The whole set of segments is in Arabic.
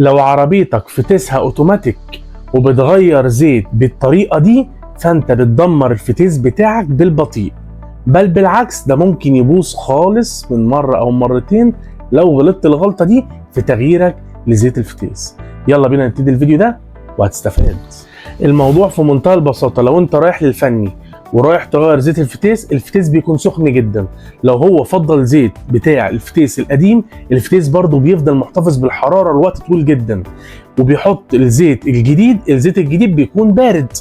لو عربيتك فتيسها اوتوماتيك وبتغير زيت بالطريقة دي، فانت بتدمر الفتيس بتاعك بالبطيء، بل بالعكس ده ممكن يبوظ خالص من مرة او مرتين لو غلطت الغلطة دي في تغييرك لزيت الفتيس. يلا بينا نبتدي الفيديو ده وهتستفاد. الموضوع في منتهى البساطة. لو انت رايح للفني ورايح تغير زيت الفتيس بيكون سخن جدا. لو هو فضل زيت بتاع الفتيس القديم، الفتيس برضو بيفضل محتفظ بالحرارة لوقت طويل جدا، وبيحط الزيت الجديد بيكون بارد.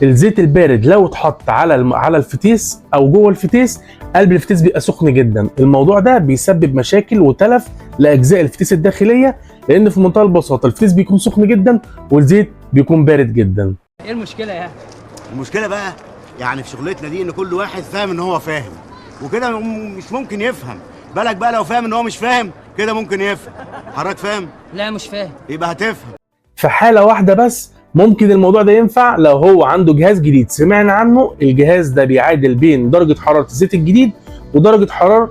الزيت البارد لو اتحط على الفتيس او جوه الفتيس، قلب الفتيس بيبقى سخن جدا. الموضوع ده بيسبب مشاكل وتلف لاجزاء الفتيس الداخليه، لان في منتهى البساطه الفتيس بيكون سخن جدا والزيت بيكون بارد جدا. ايه المشكله يعني؟ المشكله بقى يعني في شغلتنا دي ان كل واحد فاهم ان هو فاهم، وكده مش ممكن يفهم. بالك بقى لو فاهم ان هو مش فاهم، كده ممكن يفهم. حضرتك فاهم؟ لا مش فاهم. يبقى هتفهم. في حاله واحده بس ممكن الموضوع ده ينفع، لو هو عنده جهاز جديد سمعنا عنه. الجهاز ده بيعادل بين درجه حراره الزيت الجديد ودرجه حراره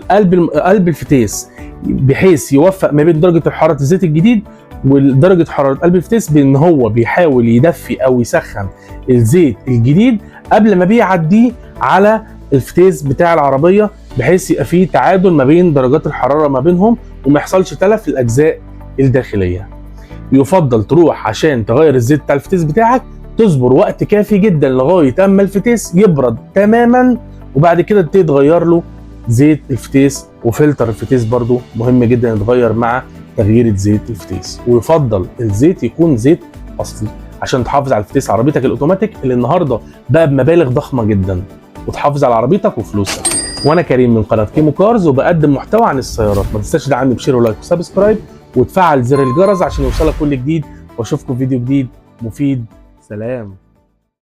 قلب الفتيس، بحيث يوفق ما بين درجه حراره الزيت الجديد ودرجه حراره قلب الفتيس، بان هو بيحاول يدفي او يسخن الزيت الجديد قبل ما بيعديه على الفتيس بتاع العربيه، بحيث يبقى فيه تعادل ما بين درجات الحراره ما بينهم وما يحصلش تلف للاجزاء الداخليه. يفضل تروح عشان تغير الزيت بتاع الفتيس بتاعك، تصبر وقت كافي جدا لغايه اما الفتيس يبرد تماما، وبعد كده تبتدي تغير له زيت الفتيس. وفلتر الفتيس برضو مهم جدا يتغير مع تغيير زيت الفتيس، ويفضل الزيت يكون زيت اصلي عشان تحافظ على الفتيس عربيتك الاوتوماتيك اللي النهارده بقى بمبالغ ضخمه جدا، وتحافظ على عربيتك وفلوسك. وانا كريم من قناه كيمو كارز، وبقدم محتوى عن السيارات. ما تنساش تدعمني بشير ولايك وسبسكرايب وتفعل زر الجرس عشان يوصلك كل جديد، واشوفكم في فيديو جديد مفيد. سلام.